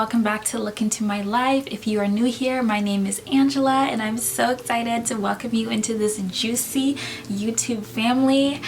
welcome back to Look Into My Life. If you are new here, my name is Angela and I'm so excited to welcome you into this juicy YouTube family.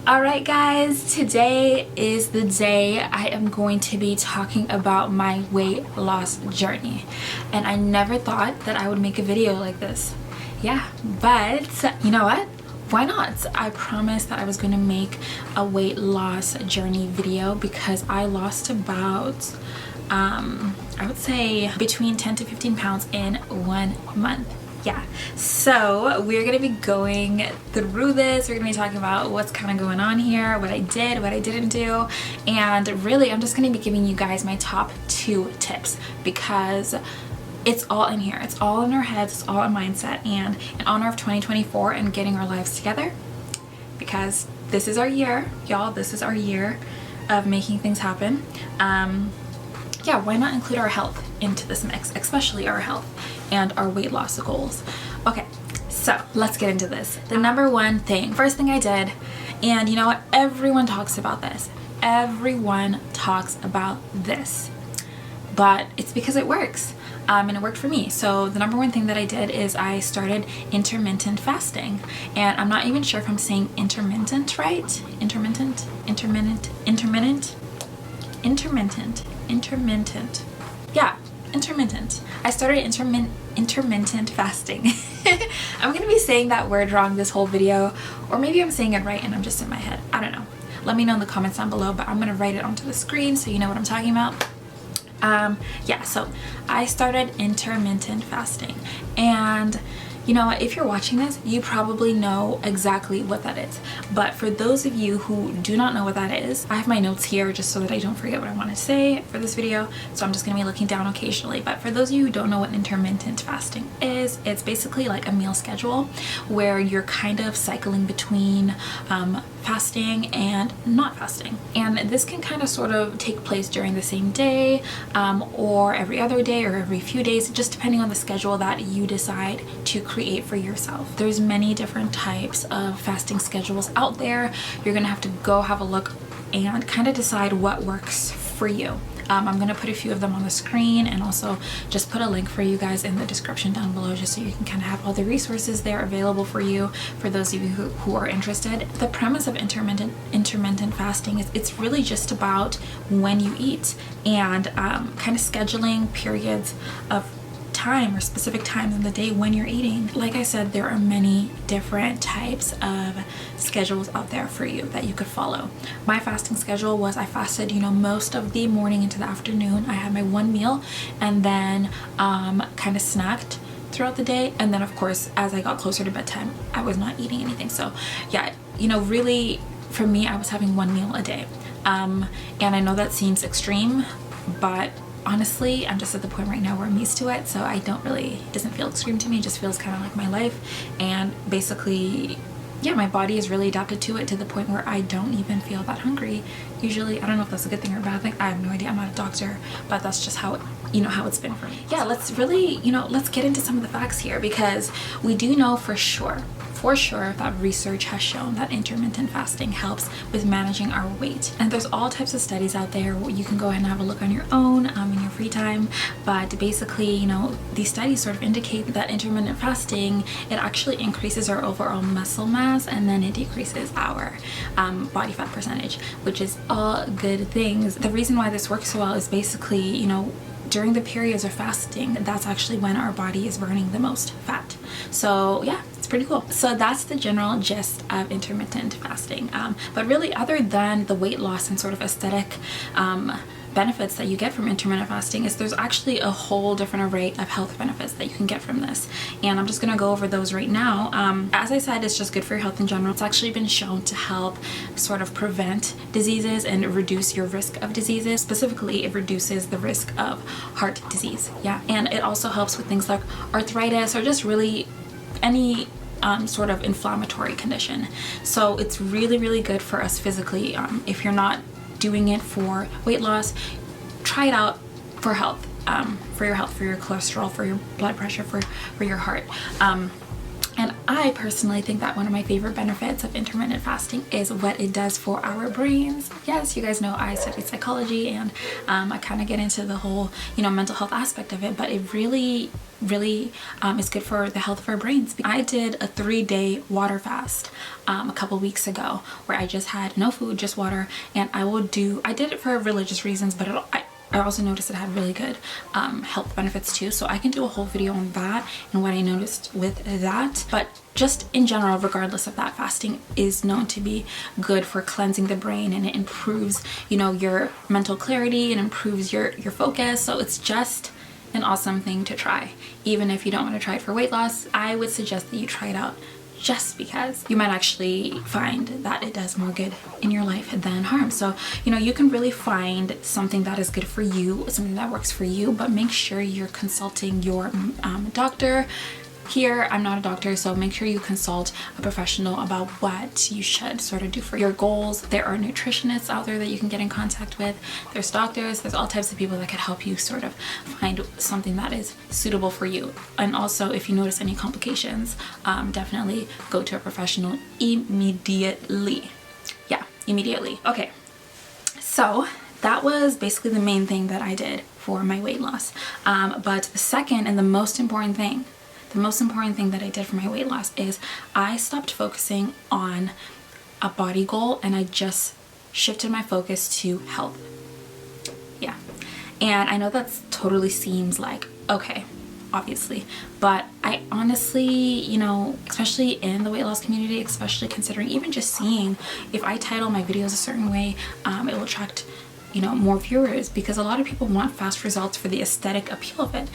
Alright guys, today is the day I am going to be talking about my weight loss journey. And I never thought that I would make a video like this. Yeah, but you know what? Why not? I promised that I was going to make a weight loss journey video because I lost about, I would say between 10 to 15 pounds in 1 month. Yeah, so we're going to be going through this. We're going to be talking about what's kind of going on here, what I did, what I didn't do, and really I'm just going to be giving you guys my top 2 tips because it's all in here. It's all in our heads, it's all in mindset, and in honor of 2024 and getting our lives together, because this is our year, y'all. This is our year of making things happen. Yeah, why not include our health into this mix, especially our health and our weight loss goals. Okay, so let's get into this. The number one thing, first thing I did, and you know what, everyone talks about this. Everyone talks about this, but it's because it works. And it worked for me. So the number one thing that I did is I started intermittent fasting. And I'm not even sure if I'm saying intermittent right. Intermittent. Yeah, intermittent. I started intermittent fasting. I'm gonna be saying that word wrong this whole video, or maybe I'm saying it right and I'm just in my head. I don't know. Let me know in the comments down below, but I'm gonna write it onto the screen so you know what I'm talking about. Yeah, so I started intermittent fasting, and you know what, if you're watching this, you probably know exactly what that is. But for those of you who do not know what that is, I have my notes here just so that I don't forget what I want to say for this video. So I'm just going to be looking down occasionally. But for those of you who don't know what intermittent fasting is, it's basically like a meal schedule where you're kind of cycling between fasting and not fasting. And this can kind of sort of take place during the same day, or every other day, or every few days, just depending on the schedule that you decide to create for yourself. There's many different types of fasting schedules out there. You're gonna have to go have a look and kind of decide what works for you. I'm going to put a few of them on the screen and also just put a link for you guys in the description down below just so you can kind of have all the resources there available for you, for those of you who are interested. The premise of intermittent fasting is it's really just about when you eat and kind of scheduling periods of time or specific times in the day when you're eating. Like I said, there are many different types of schedules out there for you that you could follow. My fasting schedule was I fasted, you know, most of the morning into the afternoon. I had my one meal and then kind of snacked throughout the day, and then of course as I got closer to bedtime I was not eating anything. So yeah, you know, really for me I was having one meal a day, and I know that seems extreme, but honestly, I'm just at the point right now where I'm used to it, so I don't really, it doesn't feel extreme to me. It just feels kind of like my life, and basically, yeah, my body is really adapted to it to the point where I don't even feel that hungry. Usually, I don't know if that's a good thing or a bad thing. I have no idea. I'm not a doctor, but that's just how it, you know, how it's been for me. Yeah, let's really, you know, let's get into some of the facts here, because we do know for sure that research has shown that intermittent fasting helps with managing our weight. And there's all types of studies out there where you can go ahead and have a look on your own in your free time. But basically, you know, these studies sort of indicate that intermittent fasting, it actually increases our overall muscle mass and then it decreases our body fat percentage, which is all good things. The reason why this works so well is basically, you know, during the periods of fasting, that's actually when our body is burning the most fat. So yeah, it's pretty cool. So that's the general gist of intermittent fasting. But really, other than the weight loss and sort of aesthetic benefits that you get from intermittent fasting, is there's actually a whole different array of health benefits that you can get from this, and I'm just going to go over those right now. As I said, it's just good for your health in general. It's actually been shown to help sort of prevent diseases and reduce your risk of diseases. Specifically, it reduces the risk of heart disease. Yeah, and it also helps with things like arthritis or just really any sort of inflammatory condition. So it's really, really good for us physically. If you're not doing it for weight loss, try it out for health, for your health, for your cholesterol, for your blood pressure, for your heart. And And I personally think that one of my favorite benefits of intermittent fasting is what it does for our brains. Yes, you guys know I studied psychology, and I kind of get into the whole, you know, mental health aspect of it, but it really is good for the health of our brains. I did a 3-day water fast a couple weeks ago where I just had no food, just water, and I did it for religious reasons, but I also noticed it had really good health benefits too, so I can do a whole video on that and what I noticed with that. But just in general, regardless of that, fasting is known to be good for cleansing the brain, and it improves, you know, your mental clarity and improves your focus. So it's just an awesome thing to try. Even if you don't want to try it for weight loss, I would suggest that you try it out, just because you might actually find that it does more good in your life than harm. So, you know, you can really find something that is good for you, something that works for you, but make sure you're consulting your doctor. Here, I'm not a doctor, so make sure you consult a professional about what you should sort of do for your goals. There are nutritionists out there that you can get in contact with. There's doctors, there's all types of people that could help you sort of find something that is suitable for you. And also, if you notice any complications, definitely go to a professional immediately. Yeah, immediately. Okay, so that was basically the main thing that I did for my weight loss. But the second and the most important thing that I did for my weight loss is I stopped focusing on a body goal, and I just shifted my focus to health. Yeah. And I know that totally seems like, okay, obviously, but I honestly, you know, especially in the weight loss community, especially considering even just seeing if I title my videos a certain way, it will attract, you know, more viewers, because a lot of people want fast results for the aesthetic appeal of it.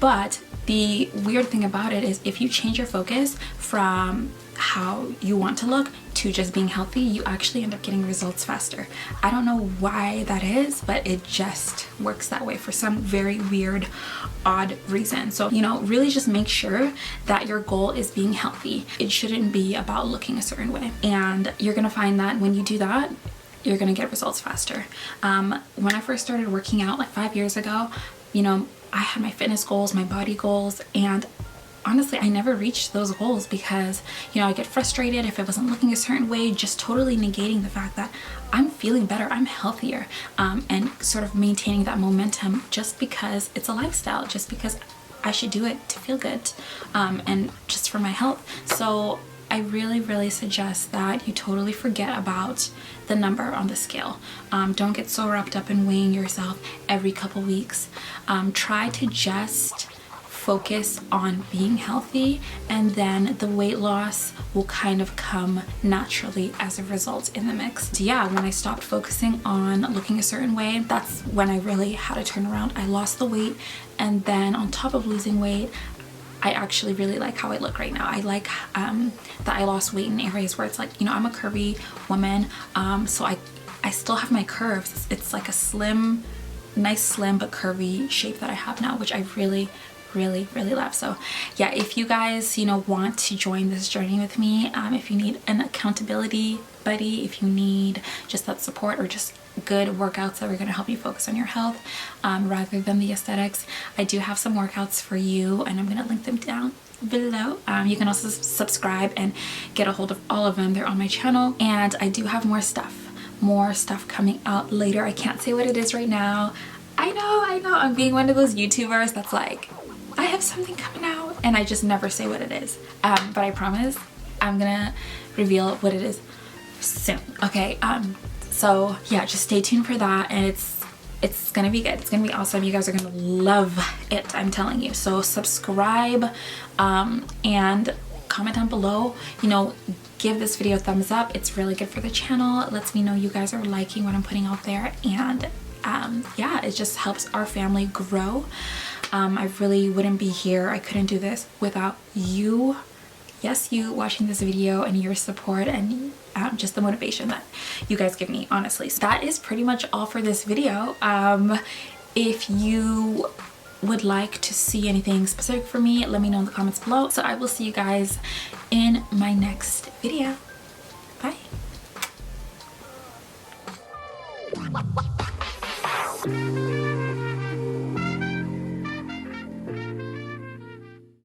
But the weird thing about it is, if you change your focus from how you want to look to just being healthy, you actually end up getting results faster. I don't know why that is, but it just works that way for some very weird, odd reason. So, you know, really just make sure that your goal is being healthy. It shouldn't be about looking a certain way. And you're gonna find that when you do that, you're gonna get results faster. When I first started working out like 5 years ago, you know, I had my fitness goals, my body goals, and honestly, I never reached those goals because, you know, I get frustrated if it wasn't looking a certain way, just totally negating the fact that I'm feeling better, I'm healthier, and sort of maintaining that momentum just because it's a lifestyle, just because I should do it to feel good, and just for my health. So I really suggest that you totally forget about the number on the scale. Don't get so wrapped up in weighing yourself every couple weeks. Try to just focus on being healthy, and then the weight loss will kind of come naturally as a result in the mix. So yeah, when I stopped focusing on looking a certain way, that's when I really had a turnaround. I lost the weight, and then on top of losing weight, I actually really like how I look right now. I like that I lost weight in areas where it's like, you know, I'm a curvy woman, so I still have my curves. It's like a slim, nice slim but curvy shape that I have now, which I really love. So yeah, if you guys, you know, want to join this journey with me, if you need an accountability buddy, if you need just that support or just good workouts that are going to help you focus on your health rather than the aesthetics, I do have some workouts for you, and I'm going to link them down below. You can also subscribe and get a hold of all of them. They're on my channel, and I do have more stuff coming out later. I can't say what it is right now. I know I'm being one of those YouTubers that's like, I have something coming out, and I just never say what it is, but I promise I'm gonna reveal what it is soon. Okay, so yeah, just stay tuned for that, and it's gonna be good. It's gonna be awesome. You guys are gonna love it, I'm telling you. So subscribe, and comment down below, you know, give this video a thumbs up. It's really good for the channel. It lets me know you guys are liking what I'm putting out there, and yeah, it just helps our family grow. I really wouldn't be here. I couldn't do this without you. Yes, you watching this video and your support and just the motivation that you guys give me, honestly. So that is pretty much all for this video. If you would like to see anything specific for me, let me know in the comments below. So I will see you guys in my next video. Bye.